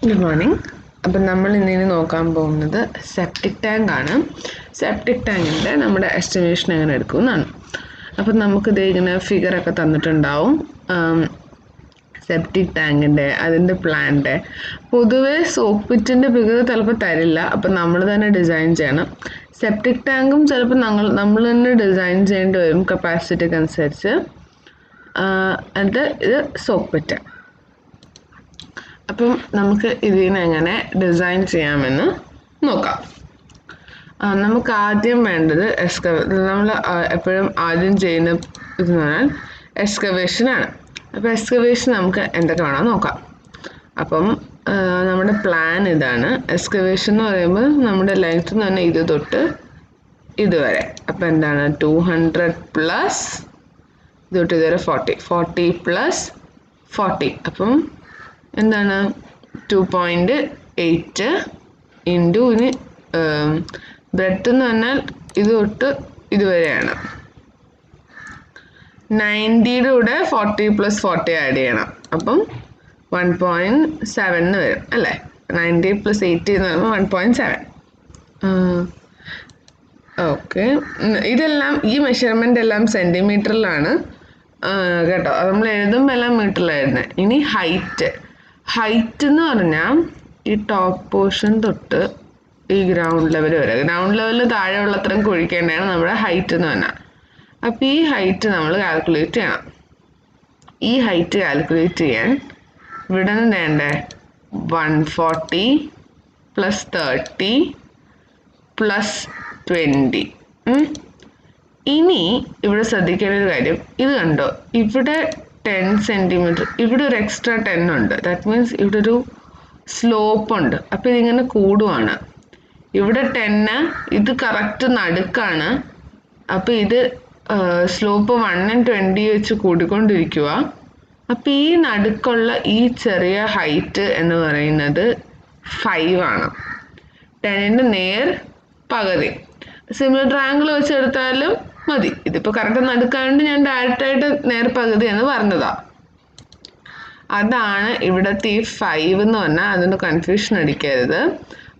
Good morning. അപ്പോൾ നമ്മൾ ഇന്ന് നോക്കാൻ പോകുന്നത് സെപ്റ്റിക് ടാങ്ക് ആണ്. സെപ്റ്റിക് ടാങ്കിൻ്റെ നമ്മുടെ എസ്റ്റിമേഷൻ എങ്ങനെ എടുക്കുമെന്നാണ്. അപ്പോൾ നമുക്കിത് ഇങ്ങനെ ഫിഗർ ഒക്കെ തന്നിട്ടുണ്ടാവും. സെപ്റ്റിക് ടാങ്കിൻ്റെ അതിൻ്റെ പ്ലാൻ്റെ പൊതുവേ സോക്ക് പിറ്റിൻ്റെ ഫിഗർ ചിലപ്പോൾ തരില്ല. അപ്പോൾ നമ്മൾ തന്നെ ഡിസൈൻ ചെയ്യണം. സെപ്റ്റിക് ടാങ്കും ചിലപ്പോൾ നമ്മൾ തന്നെ ഡിസൈൻ ചെയ്യേണ്ടി വരും കപ്പാസിറ്റിക്ക് അനുസരിച്ച്. എന്നിട്ട് ഇത് സോക്ക് പിറ്റ്. അപ്പം നമുക്ക് ഇതിനെ എങ്ങനെ ഡിസൈൻ ചെയ്യാമെന്ന് നോക്കാം. നമുക്ക് ആദ്യം വേണ്ടത് നമ്മൾ എപ്പോഴും ആദ്യം ചെയ്യുന്ന ഇതെന്ന് പറഞ്ഞാൽ എക്സ്കവേഷനാണ്. അപ്പോൾ എക്സ്കവേഷൻ നമുക്ക് എന്തൊക്കെ വേണം നോക്കാം. അപ്പം നമ്മുടെ പ്ലാൻ ഇതാണ്. എക്സ്കവേഷൻ എന്ന് പറയുമ്പോൾ നമ്മുടെ ലെങ്ത് എന്ന് പറഞ്ഞാൽ ഇത് തൊട്ട് ഇതുവരെ. അപ്പം എന്താണ് 200 പ്ലസ് ഇത് തൊട്ട് ഇതുവരെ 40 പ്ലസ് 40. അപ്പം എന്താണ് 2.8 ഇൻറ്റു ഇനി ബ്രെഡ്ത്ത് എന്ന് പറഞ്ഞാൽ ഇത് തൊട്ട് ഇതുവരെയാണ്. 90യുടെ കൂടെ 40 പ്ലസ് 40 ആഡ് ചെയ്യണം. അപ്പം 1.7 വരും അല്ലേ. 90 പ്ലസ് 80 എന്ന് പറയുമ്പോൾ 1.7. ഓക്കെ, ഇതെല്ലാം ഈ മെഷർമെൻ്റ് എല്ലാം സെൻറ്റിമീറ്ററിലാണ് കേട്ടോ. നമ്മൾ എഴുതുമ്പോൾ എല്ലാം മീറ്ററിലായിരുന്നു. ഇനി ഹൈറ്റ് എന്ന് പറഞ്ഞാൽ ഈ ടോപ്പ് പോർഷൻ തൊട്ട് ഈ ഗ്രൗണ്ട് ലെവൽ വരെ, ഗ്രൗണ്ട് ലെവലിൽ താഴെ ഉള്ളത്രയും കുഴിക്കേണ്ടതാണ് നമ്മുടെ ഹൈറ്റ് എന്ന് പറഞ്ഞാൽ. അപ്പോൾ ഈ ഹൈറ്റ് നമ്മൾ കാൽക്കുലേറ്റ് ചെയ്യണം. ഈ ഹൈറ്റ് കാൽക്കുലേറ്റ് ചെയ്യാൻ ഇവിടെ നിന്ന് വേണ്ടേ 140 പ്ലസ് 30 പ്ലസ് 20. ഇനി ഇവിടെ ശ്രദ്ധിക്കേണ്ട ഒരു കാര്യം, ഇത് കണ്ടോ, ഇവിടെ 10 സെൻറ്റിമീറ്റർ, ഇവിടെ ഒരു എക്സ്ട്രാ 10 ഉണ്ട്. ദാറ്റ് മീൻസ് ഇവിടെ ഒരു സ്ലോപ്പ് ഉണ്ട്. അപ്പോൾ ഇതിങ്ങനെ കൂടുവാണ്. ഇവിടെ 10, ഇത് കറക്റ്റ് നടുക്കാണ്. അപ്പോൾ ഇത് സ്ലോപ്പ് 120 വെച്ച് കൂടിക്കൊണ്ടിരിക്കുക. അപ്പോൾ ഈ നടുക്കുള്ള ഈ ചെറിയ ഹൈറ്റ് എന്ന് പറയുന്നത് 5 ആണ്. 10ൻ്റെ നേർ പകുതി. സിമിലർ ട്രയാങ്കിൾ വെച്ചെടുത്താലും മതി. ഇതിപ്പോൾ കറക്റ്റ് നടുക്കാണ്ട് ഞാൻ ഡയറക്റ്റായിട്ട് നേർ പകുതി എന്ന് പറഞ്ഞതാ. അതാണ് ഇവിടുത്തെ ഈ 5 എന്ന് പറഞ്ഞാൽ. അതൊന്ന് കൺഫ്യൂഷൻ അടിക്കരുത്.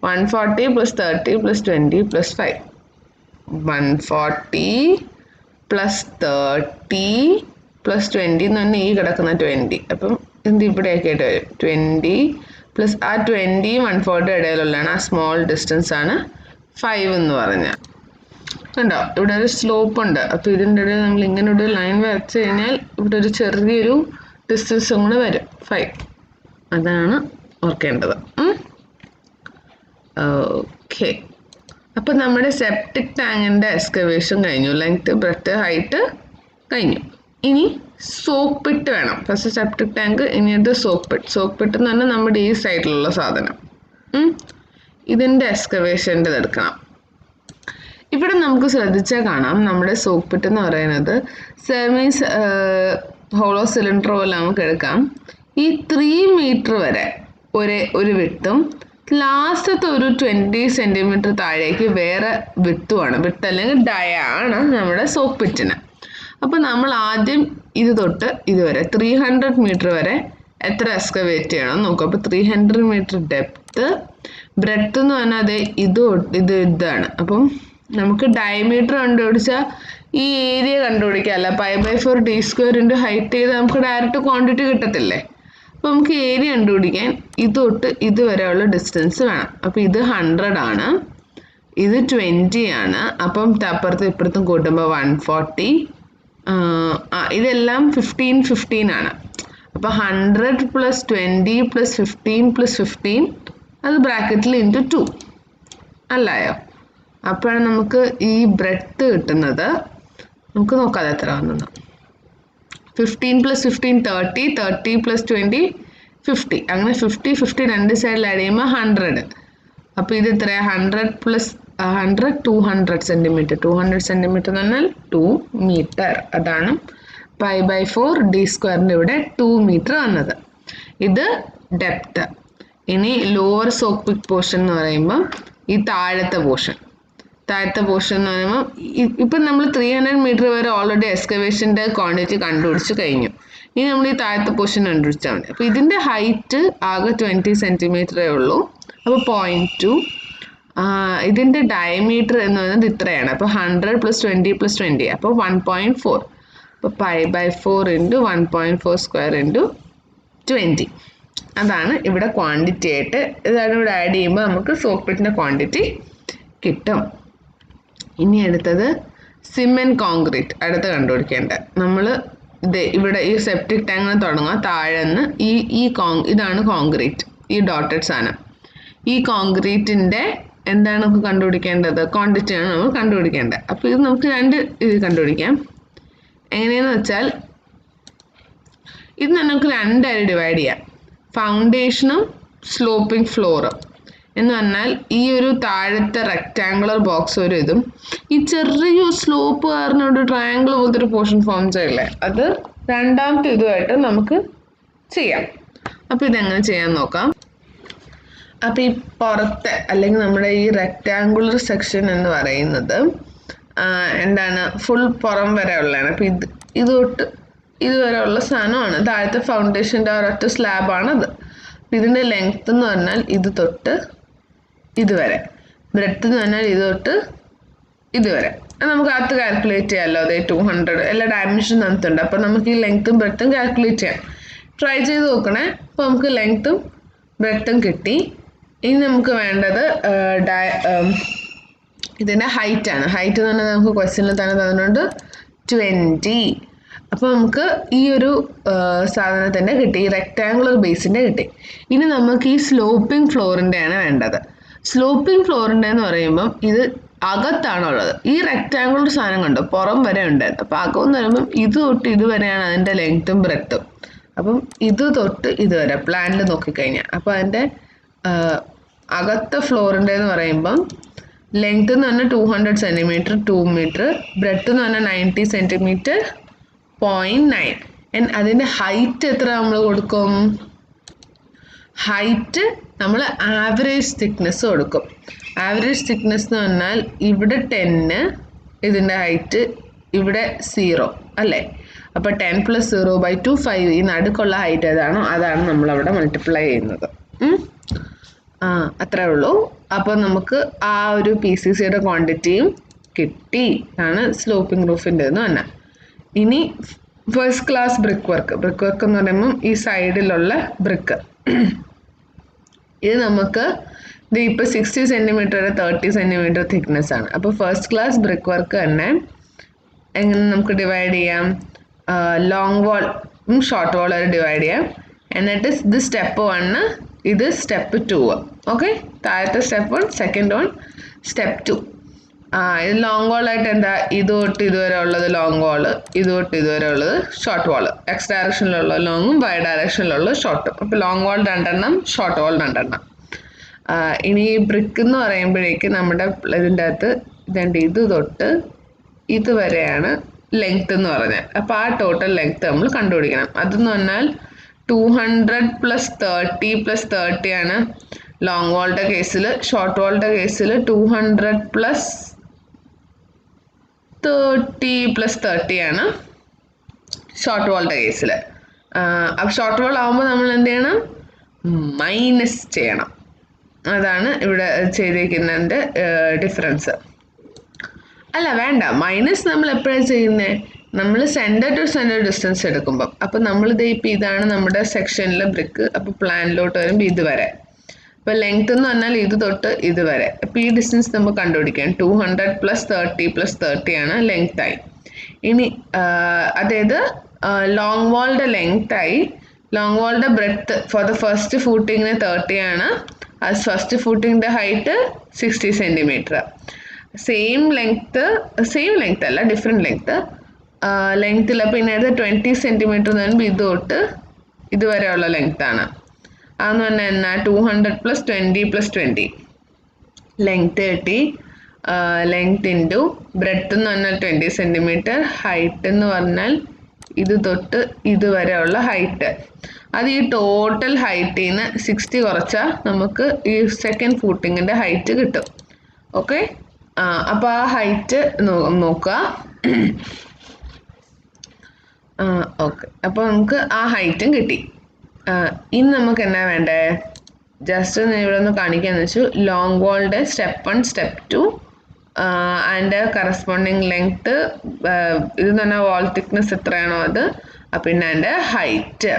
140 plus 30 plus 20 plus 5. 140 plus 30 plus 20 എന്ന് പറഞ്ഞാൽ ഈ കിടക്കുന്ന 20. അപ്പം എന്ത് ഇവിടെയൊക്കെ ആയിട്ട് വരും 20 പ്ലസ് ആ 20 140 ഇടയിലുള്ളതാണ്. ആ സ്മോൾ ഡിസ്റ്റൻസ് ആണ് 5 എന്ന് പറഞ്ഞാൽ. കണ്ടോ, ഇവിടെ ഒരു സ്ലോപ്പ് ഉണ്ട്. അപ്പോൾ ഇതിൻ്റെ ഇടയിൽ നമ്മൾ ഇങ്ങനെ ഒരു ലൈൻ വരച്ച് കഴിഞ്ഞാൽ ഇവിടെ ഒരു ചെറിയൊരു ഡിസ്റ്റൻസും കൂടെ വരും 5. അതാണ് ഓർക്കേണ്ടത്. ഓക്കെ, അപ്പോൾ നമ്മുടെ സെപ്റ്റിക് ടാങ്കിൻ്റെ എക്സ്കവേഷൻ കഴിഞ്ഞു. ലെങ്ത്, ബ്രെഡ്ത്ത്, ഹൈറ്റ് കഴിഞ്ഞു. ഇനി സോക്ക് പിറ്റ് വേണം. ഫസ്റ്റ് സെപ്റ്റിക് ടാങ്ക്, ഇനി ഇത് സോക്ക് പിറ്റ് എന്ന് പറഞ്ഞാൽ നമ്മുടെ ഈ സൈഡിലുള്ള സാധനം. ഇതിൻ്റെ എക്സ്കവേഷൻ്റെ എടുക്കണം. ഇവിടെ നമുക്ക് ശ്രദ്ധിച്ചാൽ കാണാം, നമ്മുടെ സോക്ക് പിറ്റ് എന്ന് പറയുന്നത് സെമീസ് ഹോളോ സിലിണ്ടർ പോലെ നമുക്ക് എടുക്കാം. ഈ 3 മീറ്റർ വരെ ഒരു വിട്ടും ലാസ്റ്റത്തെ ഒരു 20 സെൻറ്റിമീറ്റർ താഴേക്ക് വേറെ വിട്ടുമാണ്. വിട്ട് അല്ലെങ്കിൽ ഡയ ആണ് നമ്മുടെ സോക്ക് പിറ്റിന്. അപ്പോൾ നമ്മൾ ആദ്യം ഇത് തൊട്ട് ഇതുവരെ 300 മീറ്റർ വരെ എത്ര എക്സ്കവേറ്റ് ചെയ്യണം നോക്കും. അപ്പോൾ 300 മീറ്റർ ഡെപ്ത്ത്. ബ്രെഡ്ത്ത് എന്ന് പറഞ്ഞാൽ അതെ ഇതാണ്. അപ്പം നമുക്ക് ഡയമീറ്റർ കണ്ടുപിടിച്ചാൽ ഈ ഏരിയ കണ്ടുപിടിക്കാമല്ല. π/4 d² ഇൻറ്റു ഹൈറ്റ് ചെയ്ത് നമുക്ക് ഡയറക്റ്റ് ക്വാണ്ടിറ്റി കിട്ടത്തില്ലേ. അപ്പോൾ നമുക്ക് ഏരിയ കണ്ടുപിടിക്കാൻ ഇത് തൊട്ട് ഇതുവരെയുള്ള ഡിസ്റ്റൻസ് വേണം. അപ്പോൾ ഇത് 100 ആണ്, ഇത് 20 ആണ്. അപ്പം അപ്പുറത്തും ഇപ്പുറത്തും കൂട്ടുമ്പോൾ 140. ഇതെല്ലാം 15 ആണ്. അപ്പോൾ 100 പ്ലസ് 20 പ്ലസ് 15 പ്ലസ് 15 അത് ബ്രാക്കറ്റിൽ ഇൻറ്റു 2 അല്ലായോ. അപ്പോഴാണ് നമുക്ക് ഈ ബ്രെഡ്ത്ത് കിട്ടുന്നത്. നമുക്ക് നോക്കാം എത്ര വന്നത്. 15 പ്ലസ് 15 30, 30 പ്ലസ് 20 50. അങ്ങനെ 50 രണ്ട് സൈഡിൽ ആഡ് ചെയ്യുമ്പോൾ 100. അപ്പോൾ ഇത് എത്രയാണ് 100 പ്ലസ് 100 200 സെൻറ്റിമീറ്റർ. 200 സെൻറ്റിമീറ്റർ എന്ന് പറഞ്ഞാൽ 2 മീറ്റർ. അതാണ് π/4 d² ഇവിടെ 2 മീറ്റർ വന്നത്. ഇത് ഡെപ്ത്ത്. ഇനി ലോവർ സോക്ക് പിറ്റ് പോർഷൻ എന്ന് പറയുമ്പോൾ ഈ താഴത്തെ പോർഷൻ എന്ന് പറയുമ്പോൾ ഇപ്പം നമ്മൾ 300 മീറ്റർ വരെ ഓൾറെഡി എക്സ്കവേഷൻ്റെ ക്വാണ്ടിറ്റി കണ്ടുപിടിച്ച് കഴിഞ്ഞു. ഇനി നമ്മൾ ഈ താഴത്തെ പൊസിഷൻ കണ്ടുപിടിച്ചാൽ മതി. അപ്പോൾ ഇതിൻ്റെ ഹൈറ്റ് ആകെ 20 സെൻറ്റിമീറ്ററേ ഉള്ളൂ. അപ്പോൾ 0.2. ഇതിൻ്റെ ഡയമീറ്റർ എന്ന് പറയുന്നത് ഇത്രയാണ്. അപ്പോൾ 100 + 20 + 20 അപ്പോൾ 1.4. അപ്പോൾ π/4 × 1.4 സ്ക്വയർ × 20. അതാണ് ഇവിടെ ക്വാണ്ടിറ്റി ആയിട്ട്. ഇതാണ് ഇവിടെ ആഡ് ചെയ്യുമ്പോൾ നമുക്ക് സോപ്പിട്ടിൻ്റെ ക്വാണ്ടിറ്റി കിട്ടും. ഇനി അടുത്തത് സിമെൻറ്റ് കോൺക്രീറ്റ് അടുത്ത് കണ്ടുപിടിക്കേണ്ടത്. നമ്മൾ ഇവിടെ ഈ സെപ്റ്റിക് ടാങ്കിന് തുടങ്ങുക, താഴെന്ന് ഇതാണ് കോൺക്രീറ്റ്, ഈ ഡോട്ടഡ് സാധനം. ഈ കോൺക്രീറ്റിൻ്റെ എന്താണ് നമുക്ക് കണ്ടുപിടിക്കേണ്ടത്? ക്വാണ്ടിറ്റിയാണ് നമ്മൾ കണ്ടുപിടിക്കേണ്ടത്. അപ്പോൾ ഇത് നമുക്ക് രണ്ട് ഇത് കണ്ടുപിടിക്കാം. എങ്ങനെയെന്ന് വെച്ചാൽ ഇത് നമുക്ക് രണ്ടായി ഡിവൈഡ് ചെയ്യാം. ഫൗണ്ടേഷനും സ്ലോപ്പിംഗ് ഫ്ലോറും എന്ന് പറഞ്ഞാൽ ഈ ഒരു താഴത്തെ റെക്റ്റാങ്കുലർ ബോക്സ് ഒരു ഇതും ഈ ചെറിയ സ്ലോപ്പ് കാരണം ഒരു ട്രയാങ്കിൾ പോലത്തെ ഒരു പോർഷൻ ഫോം ചെയ്യില്ലേ, അത് രണ്ടാമത്തെ ഇതുമായിട്ട് നമുക്ക് ചെയ്യാം. അപ്പോൾ ഇതെങ്ങനെ ചെയ്യാൻ നോക്കാം. അപ്പോൾ ഈ പുറത്തെ അല്ലെങ്കിൽ നമ്മുടെ ഈ റെക്റ്റാങ്കുലർ സെക്ഷൻ എന്ന് പറയുന്നത് എന്താണ്, ഫുൾ പുറം വരെ ഉള്ളതാണ്. അപ്പോൾ ഇത് തൊട്ട് ഇതുവരെ ഉള്ള സാധനമാണ്. താഴത്തെ ഫൗണ്ടേഷൻ്റെ ഒരൊറ്റ സ്ലാബാണത്. അപ്പം ഇതിൻ്റെ ലെങ്ത് എന്ന് പറഞ്ഞാൽ ഇത് തൊട്ട് ഇതുവരെ, ബ്രെഡ്ത്ത് എന്ന് പറഞ്ഞാൽ ഇത് തൊട്ട് ഇതുവരെ. നമുക്ക് അകത്ത് കാൽക്കുലേറ്റ് ചെയ്യാമല്ലോ. അതേ 200 എല്ലാ ഡയമെൻഷൻ നമുക്കുണ്ട്. അപ്പോൾ നമുക്ക് ഈ ലെങ്ത്തും ബ്രെഡ്ത്തും കാൽക്കുലേറ്റ് ചെയ്യാം. ട്രൈ ചെയ്ത് നോക്കണേ. അപ്പോൾ നമുക്ക് ലെങ്ത്തും ബ്രെഡ്ത്തും കിട്ടി. ഇനി നമുക്ക് വേണ്ടത് ഇതിൻ്റെ ഹൈറ്റാണ്. ഹൈറ്റ് എന്ന് പറഞ്ഞാൽ നമുക്ക് ക്വസ്റ്റ്യനിൽ തന്നെ തന്നിട്ടുണ്ട് 20. അപ്പോൾ നമുക്ക് ഈ ഒരു സാധനത്തിൻ്റെ കിട്ടി, ഈ റെക്റ്റാങ്കുലർ ബേസിൻ്റെ കിട്ടി. ഇനി നമുക്ക് ഈ സ്ലോപ്പിംഗ് ഫ്ലോറിൻ്റെയാണ് വേണ്ടത്. സ്ലോപ്പിംഗ് ഫ്ലോറിൻ്റെ എന്ന് പറയുമ്പം ഇത് അകത്താണുള്ളത്. ഈ റെക്റ്റാങ്കുലർ സാധനം കണ്ടോ, പുറം വരെ ഉണ്ടായിരുന്നു. അപ്പോൾ അകം എന്ന് പറയുമ്പം ഇത് തൊട്ട് ഇതുവരെയാണ് അതിൻ്റെ ലെങ്ത്തും ബ്രെഡ്ത്തും. അപ്പം ഇത് തൊട്ട് ഇതുവരെ പ്ലാനിൽ നോക്കിക്കഴിഞ്ഞാൽ അപ്പോൾ അതിൻ്റെ അകത്തെ ഫ്ലോറിൻ്റെ എന്ന് പറയുമ്പം ലെങ്ത്ത് എന്ന് പറഞ്ഞാൽ 200 സെൻറ്റിമീറ്റർ 2 മീറ്റർ, ബ്രെഡ്ത്ത് എന്ന് പറഞ്ഞാൽ 90 സെൻറ്റിമീറ്റർ 0.9. അതിൻ്റെ ഹൈറ്റ് എത്ര നമ്മൾ കൊടുക്കും? ഹൈറ്റ് നമ്മൾ ആവറേജ് തിക്നെസ് കൊടുക്കും. ആവറേജ് തിക്നെസ് എന്ന് പറഞ്ഞാൽ ഇവിടെ 10, ഇതിൻ്റെ ഹൈറ്റ് ഇവിടെ 0 അല്ലേ. അപ്പോൾ 10 + 0/2 5. ഈ നടുക്കുള്ള ഹൈറ്റ് ഏതാണോ അതാണ് നമ്മളവിടെ മൾട്ടിപ്ലൈ ചെയ്യുന്നത്. അത്രേ ഉള്ളൂ. അപ്പോൾ നമുക്ക് ആ ഒരു PCCയുടെ ക്വാണ്ടിറ്റിയും കിട്ടി. ആണ് സ്ലോപ്പിംഗ് റൂഫിൻ്റെ എന്ന് പറഞ്ഞാൽ. ഇനി ഫസ്റ്റ് ക്ലാസ് ബ്രിക്ക് വർക്ക് എന്ന് പറയുമ്പം ഈ സൈഡിലുള്ള ബ്രിക്ക്, ഇത് നമുക്ക് ഇപ്പോൾ 60 സെൻറ്റിമീറ്റർ 30 സെൻറ്റിമീറ്റർ തിക്നെസ് ആണ്. അപ്പോൾ ഫസ്റ്റ് ക്ലാസ് ബ്രിക്ക് വർക്ക് തന്നെ എങ്ങനെ നമുക്ക് ഡിവൈഡ് ചെയ്യാം? ലോങ് വാളും ഷോർട്ട് വാളും ഡിവൈഡ് ചെയ്യാം. എന്നിട്ട് ഇത് സ്റ്റെപ്പ് 1, ഇത് സ്റ്റെപ്പ് 2. ഓക്കെ, താഴത്തെ സ്റ്റെപ്പ് 1, സെക്കൻഡ് 1, സ്റ്റെപ്പ് 2. ഇത് ലോങ് വാളായിട്ട് എന്താ, ഇത് തൊട്ട് ഇതുവരെ ഉള്ളത് ലോങ് വാള്, ഇത് തൊട്ട് ഇതുവരെ ഉള്ളത് ഷോർട്ട് വാള്. എക്സ് ഡയറക്ഷനിലുള്ള ലോങ്ങും വൈ ഡയറക്ഷനിലുള്ള ഷോർട്ടും. അപ്പോൾ ലോങ് വാൾ 2 ഷോർട്ട് വാൾ 2. ഇനി ബ്രിക്ക് എന്ന് പറയുമ്പോഴേക്ക് നമ്മുടെ ഇതിൻ്റെ അകത്ത് ഇത് തൊട്ട് ഇതുവരെയാണ് ലെങ്ത് എന്ന് പറഞ്ഞാൽ. അപ്പോൾ ആ ടോട്ടൽ ലെങ്ത് നമ്മൾ കണ്ടുപിടിക്കണം. അതെന്ന് പറഞ്ഞാൽ 200 + 30 + 30 ആണ് ലോങ് വാളിൻ്റെ കേസിൽ. ഷോർട്ട് വാളിൻ്റെ കേസിൽ 200 + 30 + 30 ആണ് ഷോർട്ട് വാളിൻ്റെ കേസിൽ. അപ്പോൾ ഷോർട്ട് വാൾ ആകുമ്പോൾ നമ്മൾ എന്ത് ചെയ്യണം? മൈനസ് ചെയ്യണം. അതാണ് ഇവിടെ ചെയ്തിരിക്കുന്നതിൻ്റെ ഡിഫറൻസ്. അല്ല വേണ്ട, മൈനസ് നമ്മൾ എപ്പോഴാണ് ചെയ്യുന്നത്? നമ്മൾ സെൻറ്റർ ടു സെൻറ്റർ ഡിസ്റ്റൻസ് എടുക്കുമ്പം. അപ്പോൾ നമ്മളിത് ഇപ്പോൾ ഇതാണ് നമ്മുടെ സെക്ഷനിലെ ബ്രിക്ക്. അപ്പോൾ പ്ലാനിലോട്ട് വരുമ്പോൾ ഇതുവരെ. അപ്പോൾ ലെങ്ത് എന്ന് പറഞ്ഞാൽ ഇത് തൊട്ട് ഇതുവരെ. അപ്പോൾ ഈ ഡിസ്റ്റൻസ് നമുക്ക് കണ്ടുപിടിക്കാം. 200 + 30 + 30 ആണ് ലെങ്തായി. ഇനി അതായത് ലോങ് വാളിൻ്റെ ലെങ്തായി. ലോങ് വാളിൻ്റെ ബ്രെഡ്ത്ത് ഫോർ ദ ഫസ്റ്റ് ഫൂട്ടിങ്ങിന് 30 ആണ്. അത് ഫസ്റ്റ് ഫൂട്ടിങ്ങിൻ്റെ ഹൈറ്റ് 60 സെൻറ്റിമീറ്റർ. സെയിം ലെങ്ത് അല്ല, ഡിഫറെൻറ്റ് ലെങ്ത്തിൽ. പിന്നെ 20 സെൻറ്റിമീറ്റർ എന്ന് പറയുമ്പോൾ ഇത് തൊട്ട് ഇതുവരെയുള്ള ലെങ്ത്താണ്. അതെന്ന് പറഞ്ഞാൽ എന്നാ 200 + 20 + 20 ലെങ്ത് കിട്ടി. ലെങ്ത് ഇൻറ്റു ബ്രെഡ്ത്ത് എന്ന് പറഞ്ഞാൽ 20 സെൻറ്റിമീറ്റർ, ഹൈറ്റ് എന്ന് പറഞ്ഞാൽ ഇത് തൊട്ട് ഇതുവരെയുള്ള ഹൈറ്റ്. അത് ഈ ടോട്ടൽ ഹൈറ്റിൽ നിന്ന് 60 കുറച്ചാൽ നമുക്ക് ഈ സെക്കൻഡ് ഫൂട്ടിങ്ങിൻ്റെ ഹൈറ്റ് കിട്ടും. ഓക്കെ, അപ്പോൾ ആ ഹൈറ്റ് നോക്കുക. ഓക്കെ, അപ്പോൾ നമുക്ക് ആ ഹൈറ്റും കിട്ടി. ഇനി നമുക്ക് എന്നാ വേണ്ടേ? ജസ്റ്റ് ഇവിടെ ഒന്ന് കാണിക്കാന്ന് വെച്ചു. ലോങ് വാളിൻ്റെ step 1 step 2 and corresponding length, ഇത് തന്നെ വാൾ തിക്നെസ് എത്രയാണോ അത്, പിന്നെ അതിൻ്റെ ഹൈറ്റ്.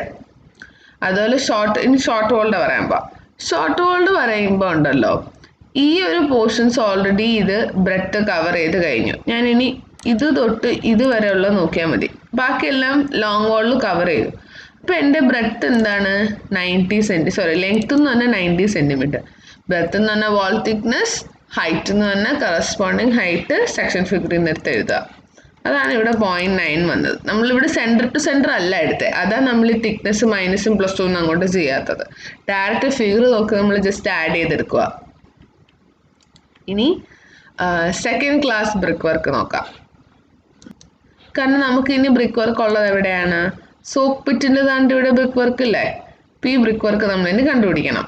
അതുപോലെ ഷോർട്ട് വാളിൻ്റെ പറയുമ്പോൾ, ഷോർട്ട് വാളിൻ്റെ പറയുമ്പോൾ ഉണ്ടല്ലോ, ഈ ഒരു പോർഷൻസ് ഓൾറെഡി ഇത് ബ്രെഡ്ത്ത് കവർ ചെയ്ത് കഴിഞ്ഞു. ഞാനിനി ഇത് തൊട്ട് ഇതുവരെയുള്ള നോക്കിയാൽ മതി. ബാക്കിയെല്ലാം ലോങ് വാളിൽ കവർ ചെയ്തു. അപ്പോൾ എൻ്റെ ബ്രെഡ്ത്ത് എന്താണ്? 90 സെൻറ്റി, ലെങ്ത്ത് എന്ന് പറഞ്ഞാൽ 90 സെൻറ്റിമീറ്റർ. ബ്രെഡ്ത്ത് എന്ന് പറഞ്ഞാൽ വാൾ തിക്നെസ്, ഹൈറ്റ് എന്ന് പറഞ്ഞാൽ കറസ്പോണ്ടിങ് ഹൈറ്റ് സെക്ഷൻ ഫിഗറിൽ നിന്ന് എടുത്ത് എഴുതുക. അതാണ് ഇവിടെ 0.9 വന്നത്. നമ്മളിവിടെ സെൻറ്റർ ടു സെൻറ്റർ അല്ല എടുത്തത്. അതാണ് നമ്മൾ ഈ തിക്നെസ് മൈനസും +2 ഒന്നും അങ്ങോട്ട് ചെയ്യാത്തത്. ഡയറക്റ്റ് ഫിഗർ നോക്കി നമ്മൾ ജസ്റ്റ് ആഡ് ചെയ്തെടുക്കുക. ഇനി സെക്കൻഡ് ക്ലാസ് ബ്രിക്ക് വർക്ക് നോക്കാം. കാരണം നമുക്ക് ഇനി ബ്രിക്ക് വർക്ക് ഉള്ളത് എവിടെയാണ്? സോക്ക് പിറ്റിൻ്റെ താണ്ട് ഇവിടെ ബ്രിക്ക് വർക്ക് ഇല്ലേ? ഈ ബ്രിക്ക് വർക്ക് നമ്മൾ ഇനി കണ്ടുപിടിക്കണം.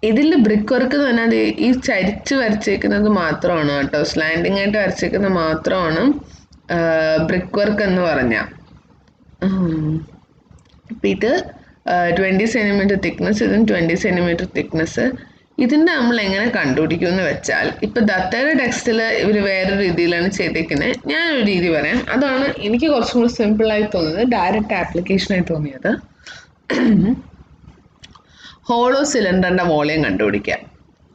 ഇതിൽ ബ്രിക്ക് വർക്ക് എന്ന് പറഞ്ഞാൽ ഈ ചരിച്ച് വരച്ചേക്കുന്നത് മാത്രമാണ് കേട്ടോ, സ്ലാൻഡിങ് ആയിട്ട് വരച്ചേക്കുന്നത് മാത്രമാണ് ബ്രിക്ക് വർക്ക് എന്ന് പറഞ്ഞാൽ. അപ്പം ഇത് 20 സെൻറ്റിമീറ്റർ തിക്നെസ്, ഇതും 20 സെൻറ്റിമീറ്റർ തിക്നെസ്. ഇതിൻ്റെ നമ്മൾ എങ്ങനെ കണ്ടുപിടിക്കും എന്ന് വെച്ചാൽ, ഇപ്പം ദത്തയുടെ ടെക്സ്റ്റിൽ ഇവർ വേറെ രീതിയിലാണ് ചെയ്തേക്കുന്നത്. ഞാനൊരു രീതി പറയാം, അതാണ് എനിക്ക് കുറച്ചും കൂടി സിമ്പിളായി തോന്നുന്നത്, ഡയറക്റ്റ് ആപ്ലിക്കേഷനായി തോന്നിയത്. ഹോളോ സിലിണ്ടറിൻ്റെ വോളിയം കണ്ടുപിടിക്കുക.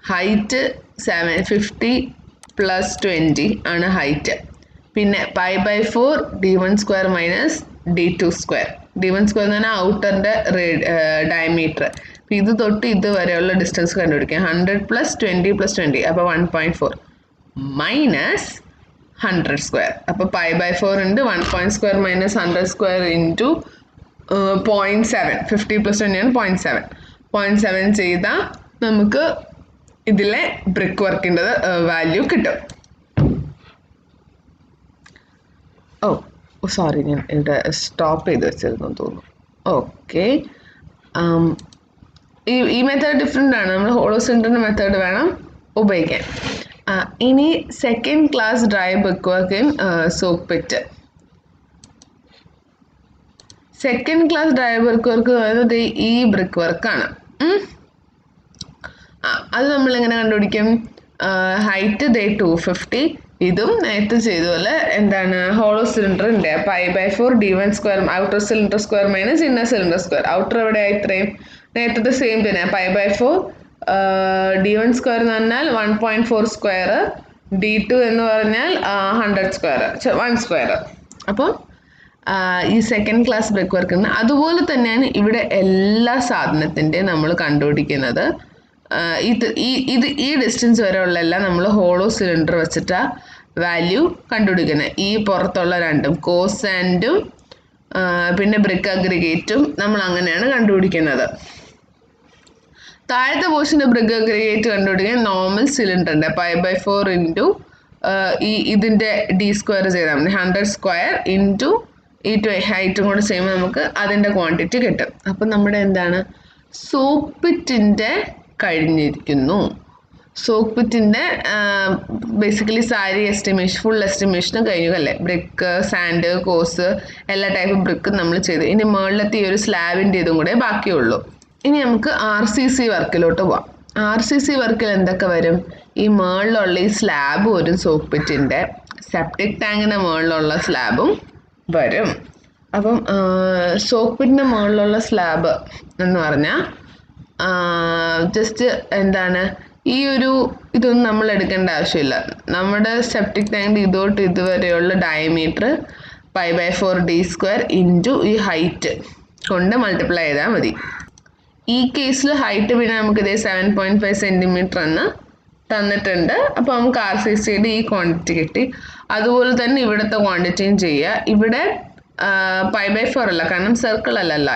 ഹൈറ്റ് 750 + 20 ആണ് ഹൈറ്റ്. പിന്നെ π/4 d1² മൈനസ് d2². d1² എന്ന് പറഞ്ഞാൽ ഔട്ടറിൻ്റെ ഡയമീറ്റർ. ഇത് തൊട്ട് ഇതുവരെയുള്ള ഡിസ്റ്റൻസ് കണ്ടുപിടിക്കാം. 100 + 20 + 20 അപ്പോൾ 1.4 മൈനസ് 100². അപ്പോൾ π/4 × 1.2 മൈനസ് 100² ഇൻറ്റു 0.7. 50 + 20 ആണ് 0.7. 0.7 ചെയ്താൽ നമുക്ക് ഇതിലെ ബ്രിക്ക് വർക്കിൻ്റെ വാല്യൂ കിട്ടും. സോറി, ഞാൻ ഇവിടെ സ്റ്റോപ്പ് ചെയ്ത് വെച്ചിരുന്നു തോന്നുന്നു. ഓക്കെ, ഈ മെത്തേഡ് ഡിഫറെൻ്റ് ആണ്. നമ്മൾ ഹോളോ സിലിണ്ടറിൻ്റെ മെത്തേഡ് വേണം ഉപയോഗിക്കാൻ. ഇനി second class dry brick work in soak pit. Second class dry brick work പറയുന്നത് ഈ ബ്രിക്ക് വർക്കാണ്. അത് നമ്മൾ എങ്ങനെ കണ്ടുപിടിക്കും? ഹൈറ്റ് 250. ഇതും നേരത്തെ ചെയ്തപോലെ എന്താണ്? ഹോളോ സിലിണ്ടറിൻ്റെ π/4 d1² outer cylinder square minus inner cylinder square. Outer എവിടെ ഇത്രയും നേരത്തെ സെയിം തന്നെ. π/4 d1² എന്ന് പറഞ്ഞാൽ 1.4², d2 എന്ന് പറഞ്ഞാൽ 100², 1². അപ്പം ഈ സെക്കൻഡ് ക്ലാസ് ബ്രിക്ക് വർക്കിന് അതുപോലെ തന്നെയാണ് ഇവിടെ എല്ലാ സാധനത്തിൻ്റെയും നമ്മൾ കണ്ടുപിടിക്കുന്നത്. ഈ ഡിസ്റ്റൻസ് വരെ ഉള്ള എല്ലാം നമ്മൾ ഹോളോ സിലിണ്ടർ വെച്ചിട്ടാണ് വാല്യൂ കണ്ടുപിടിക്കുന്നത്. ഈ പുറത്തുള്ള രണ്ടും കോസാൻഡും പിന്നെ ബ്രിക്ക് അഗ്രിഗേറ്റും നമ്മൾ അങ്ങനെയാണ് കണ്ടുപിടിക്കുന്നത്. താഴത്തെ പോർഷൻ്റെ ബ്രിക്ക് അഗ്രിഗേറ്റ് കണ്ടുപിടിക്കാൻ നോർമൽ സിലിണ്ടറിൻ്റെ π/4 ഇൻറ്റു ഇതിൻ്റെ d² ചെയ്താൽ മതി. 100² ഇൻറ്റു ഈ ഹൈറ്റും കൂടെ ചെയ്യുമ്പോൾ നമുക്ക് അതിൻ്റെ ക്വാണ്ടിറ്റി കിട്ടും. അപ്പം നമ്മുടെ എന്താണ്? സോക്ക് പിറ്റിൻ്റെ കഴിഞ്ഞിരിക്കുന്നു. സോക്ക് പിറ്റിൻ്റെ ബേസിക്കലി സാരി എസ്റ്റിമേഷൻ, ഫുൾ എസ്റ്റിമേഷനും കഴിഞ്ഞു അല്ലേ? ബ്രിക്ക്, സാൻഡ്, കോസ് എല്ലാ ടൈപ്പ് ബ്രിക്കും നമ്മൾ ചെയ്തു. ഇനി മുകളിലത്തെ ഈ ഒരു സ്ലാബിൻ്റെ ഇതും കൂടെ ബാക്കിയുള്ളൂ. ഇനി നമുക്ക് RCC വർക്കിലോട്ട് പോവാം. RCC വർക്കിൽ എന്തൊക്കെ വരും? ഈ മുകളിലുള്ള ഈ സ്ലാബ് വരും, സോക്ക് പിറ്റിൻ്റെ സെപ്റ്റിക് ടാങ്കിൻ്റെ മുകളിലുള്ള സ്ലാബും വരും. അപ്പം സോക്ക് പിറ്റിൻ്റെ മുകളിലുള്ള സ്ലാബ് എന്ന് പറഞ്ഞാൽ ജസ്റ്റ് എന്താണ്, ഈ ഒരു ഇതൊന്നും നമ്മൾ എടുക്കേണ്ട ആവശ്യമില്ല. നമ്മുടെ സെപ്റ്റിക് ടാങ്കിൻ്റെ ഇതോട്ട് ഇതുവരെയുള്ള ഡയമീറ്റർ π/4 d² ഇൻറ്റു ഈ ഹൈറ്റ് കൊണ്ട് മൾട്ടിപ്ലൈ ചെയ്താൽ മതി. ഈ കേസിൽ ഹൈറ്റ് പിന്നെ നമുക്കിതേ 7.5 സെൻറ്റിമീറ്റർ എന്ന് തന്നിട്ടുണ്ട്. അപ്പോൾ നമുക്ക് RCCയുടെ ഈ ക്വാണ്ടിറ്റി കിട്ടി. അതുപോലെ തന്നെ ഇവിടുത്തെ ക്വാണ്ടിറ്റിയും ചെയ്യുക. ഇവിടെ π/4 അല്ല, കാരണം സർക്കിൾ അല്ലല്ലോ.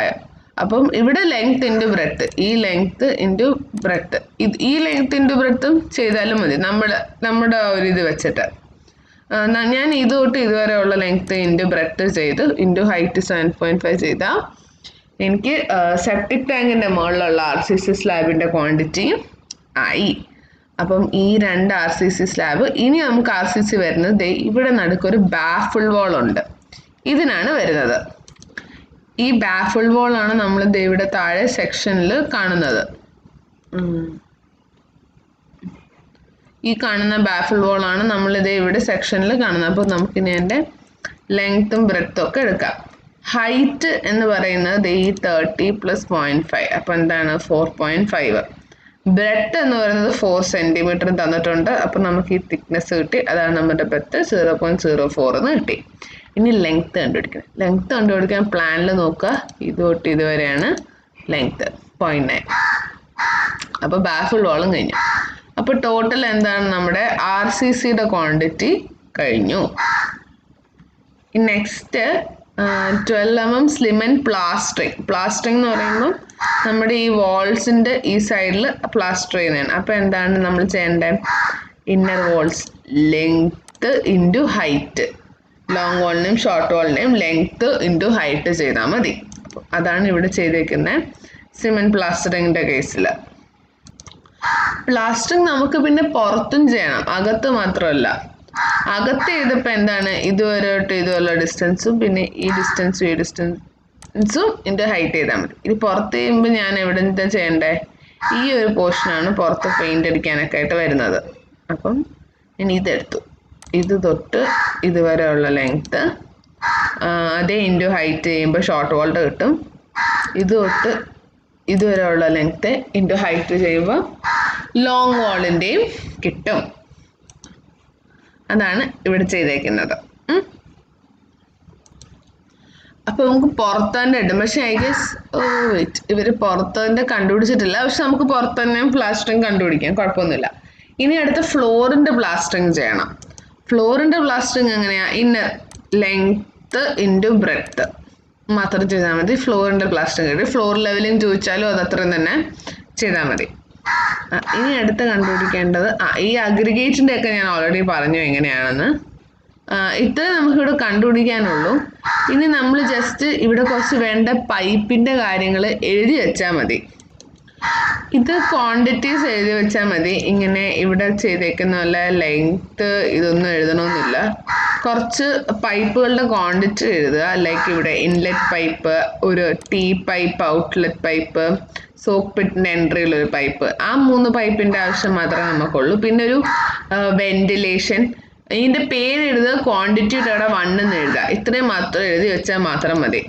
അപ്പം ഇവിടെ ലെങ്ത് ഇൻറ്റു ബ്രെഡ്ത്ത്, ഈ ലെങ്ത്ത് ഇൻറ്റു ബ്രെഡ്ത്ത്, ഈ ലെങ്ത് ഇൻറ്റു ബ്രെഡ്ത്തും ചെയ്താലും മതി നമ്മുടെ ഒരു ഇത് വെച്ചിട്ട്. ഞാൻ ഇത് തൊട്ട് ഇതുവരെ ഉള്ള ലെങ്ത്ത് ഇൻറ്റു ബ്രെഡ്ത്ത് ചെയ്ത് ഇൻറ്റു ഹൈറ്റ് 7.5 ചെയ്താൽ എനിക്ക് സെപ്റ്റിക് ടാങ്കിൻ്റെ മുകളിലുള്ള RCC സ്ലാബിൻ്റെ ക്വാണ്ടിറ്റിയും ആയി. അപ്പം ഈ 2 RCC സ്ലാബ്. ഇനി നമുക്ക് RCC വരുന്നത് ഇവിടെ നടുക്കൊരു ബാഫിൾ വാൾ ഉണ്ട്. ഇതിനാണ് വരുന്നത്. ഈ ബാഫിൾ വാൾ ആണ് നമ്മൾ ഇവിടെ താഴെ സെക്ഷനിൽ കാണുന്നത്. ഈ കാണുന്ന ബാഫിൾ വാൾ ആണ് നമ്മളിത് ഇവിടെ സെക്ഷനിൽ കാണുന്നത്. അപ്പോൾ നമുക്കിനി അതിൻ്റെ ലെങ്ത്തും ബ്രെഡ്ത്തും ഒക്കെ എടുക്കാം. ഹൈറ്റ് എന്ന് പറയുന്നത് ഈ 30 + 0.5, അപ്പോൾ എന്താണ് 4.5. ബ്രെഡ്ത്ത് എന്ന് പറയുന്നത് 4 സെൻറ്റിമീറ്റർ തന്നിട്ടുണ്ട്. അപ്പോൾ നമുക്ക് ഈ തിക്നെസ് കിട്ടി, അതാണ് നമ്മുടെ ബ്രെഡ്ത്ത് 0.04 എന്ന് കിട്ടി. ഇനി ലെങ്ത്ത് കണ്ടുപിടിക്കണം. ലെങ്ത്ത് കണ്ടുപിടിക്കാൻ പ്ലാനിൽ നോക്കുക, ഇത് തൊട്ട് ഇതുവരെയാണ് ലെങ്ത്ത് 0.9. അപ്പോൾ ബാഫിൾ വാളും കഴിഞ്ഞു. അപ്പോൾ ടോട്ടൽ എന്താണ് നമ്മുടെ RCCയുടെ ക്വാണ്ടിറ്റി കഴിഞ്ഞു. Next 12 mm slim and plastering. Plastering എന്ന് പറയുമ്പോൾ നമ്മുടെ ഈ വാൾസിൻ്റെ ഈ സൈഡിൽ പ്ലാസ്റ്റർ ചെയ്യുന്നതാണ്. അപ്പോൾ എന്താണ് നമ്മൾ ചെയ്യേണ്ടത്? Inner walls length into height, long വാളിനെയും ഷോർട്ട് വാളിനെയും ലെങ്ത്ത് ഇൻറ്റു ഹൈറ്റ് ചെയ്താൽ മതി. അതാണ് ഇവിടെ ചെയ്തേക്കുന്നത് സിമെൻറ്റ് പ്ലാസ്റ്ററിങ്ങിൻ്റെ കേസിൽ. പ്ലാസ്റ്ററിങ് നമുക്ക് പിന്നെ പുറത്തും ചെയ്യണം, അകത്ത് മാത്രമല്ല. അകത്ത് ചെയ്തപ്പോൾ എന്താണ് ഇതുവരെ തൊട്ട് ഇതുവരെയുള്ള ഡിസ്റ്റൻസും പിന്നെ ഈ ഡിസ്റ്റൻസും ഇതിൻ്റെ ഹൈറ്റ് ചെയ്താൽ മതി. ഇത് പുറത്ത് ചെയ്യുമ്പോൾ ഞാൻ എവിടെ നിന്ന് ചെയ്യണ്ടേ? ഈ ഒരു പോർഷനാണ് പുറത്ത് പെയിൻ്റ് അടിക്കാനൊക്കെ ആയിട്ട് വരുന്നത്. അപ്പം ഞാൻ ഇതെടുത്തു, ഇത് തൊട്ട് ഇതുവരെ ഉള്ള ലെങ്ത്ത്, അതേ ഇൻറ്റു ഹൈറ്റ് ചെയ്യുമ്പോൾ ഷോർട്ട് വാൾഡ് കിട്ടും. ഇത് തൊട്ട് ഇതുവരെ ഉള്ള ലെങ്ത്ത് ഇൻറ്റു ഹൈറ്റ് ചെയ്യുമ്പോൾ ലോങ് വാളിൻ്റെയും കിട്ടും. അതാണ് ഇവിടെ ചെയ്തേക്കുന്നത്. അപ്പോൾ നമുക്ക് പുറത്തന്നെ ഇടും. പക്ഷെ ഐ ഗസ് ഇവർ പുറത്തന്നെ കണ്ടുപിടിച്ചിട്ടില്ല. പക്ഷെ നമുക്ക് പുറത്ത് തന്നെ പ്ലാസ്റ്ററിങ് കണ്ടുപിടിക്കാം, കുഴപ്പമൊന്നുമില്ല. ഇനി അടുത്ത ഫ്ലോറിൻ്റെ പ്ലാസ്റ്ററിങ് ചെയ്യണം. ഫ്ലോറിൻ്റെ പ്ലാസ്റ്ററിങ് എങ്ങനെയാണ്? ഇന്നർ ലെങ്ത്ത് ഇൻറ്റു ബ്രെഡ്ത്ത് മാത്രം ചെയ്താൽ മതി. ഫ്ലോറിൻ്റെ പ്ലാസ്റ്ററിങ് കിട്ടി. ഫ്ലോർ ലെവലിംഗ് ചോദിച്ചാലും അത് അത്രയും തന്നെ ചെയ്താൽ മതി. ഇനി അടുത്ത് കണ്ടുപിടിക്കേണ്ടത് ഈ അഗ്രിഗേറ്റിൻ്റെ ഒക്കെ ഞാൻ ഓൾറെഡി പറഞ്ഞു എങ്ങനെയാണെന്ന്. ഇത് നമുക്കിവിടെ കണ്ടുപിടിക്കാനുള്ളൂ. ഇനി നമ്മൾ ജസ്റ്റ് ഇവിടെ കുറച്ച് വേണ്ട പൈപ്പിൻ്റെ കാര്യങ്ങൾ എഴുതി വെച്ചാൽ മതി. ഇത് ക്വാണ്ടിറ്റീസ് എഴുതി വെച്ചാൽ മതി. ഇങ്ങനെ ഇവിടെ ചെയ്തേക്കുന്ന പോലെ ലെങ്ത്ത് ഇതൊന്നും എഴുതണമെന്നില്ല. കുറച്ച് പൈപ്പുകളുടെ ക്വാണ്ടിറ്റി എഴുതുക. ലൈക്ക് ഇവിടെ ഇൻലെറ്റ് പൈപ്പ്, ഒരു T pipe, outlet pipe, soak പിറ്റിൻ്റെ എൻട്രിയിലൊരു പൈപ്പ്, ആ 3 പൈപ്പിൻ്റെ ആവശ്യം മാത്രമേ നമുക്കുള്ളൂ. പിന്നെ ഒരു വെന്റിലേഷൻ, ഇതിൻ്റെ പേര് എഴുതുക, ക്വാണ്ടിറ്റിയുടെ അവിടെ 1 എന്ന് എഴുതുക. ഇത്രയും മാത്രം എഴുതി വെച്ചാൽ മാത്രം മതി.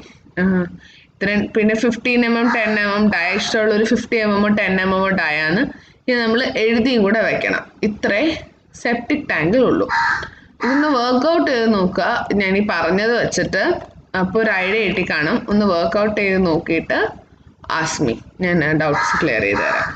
ഇത്രയും പിന്നെ 15 mm 10 mm ഡയ ഇഷ്ടമുള്ളൊരു 50 mm 10 mm ഡയാന്ന് ഇത് നമ്മൾ എഴുതിയും കൂടെ വെക്കണം. ഇത്രേ സെപ്റ്റിക് ടാങ്കിലുള്ളൂ. ഇതൊന്ന് വർക്കൗട്ട് ചെയ്ത് നോക്കുക, ഞാൻ ഈ പറഞ്ഞത് വെച്ചിട്ട്. അപ്പോൾ ഒരു ഐഡിയ കിട്ടി കാണും. ഒന്ന് വർക്കൗട്ട് ചെയ്ത് നോക്കിയിട്ട് ആസ്മി, ഞാൻ ഡൗട്ട്സ് ക്ലിയർ ചെയ്ത് തരാം.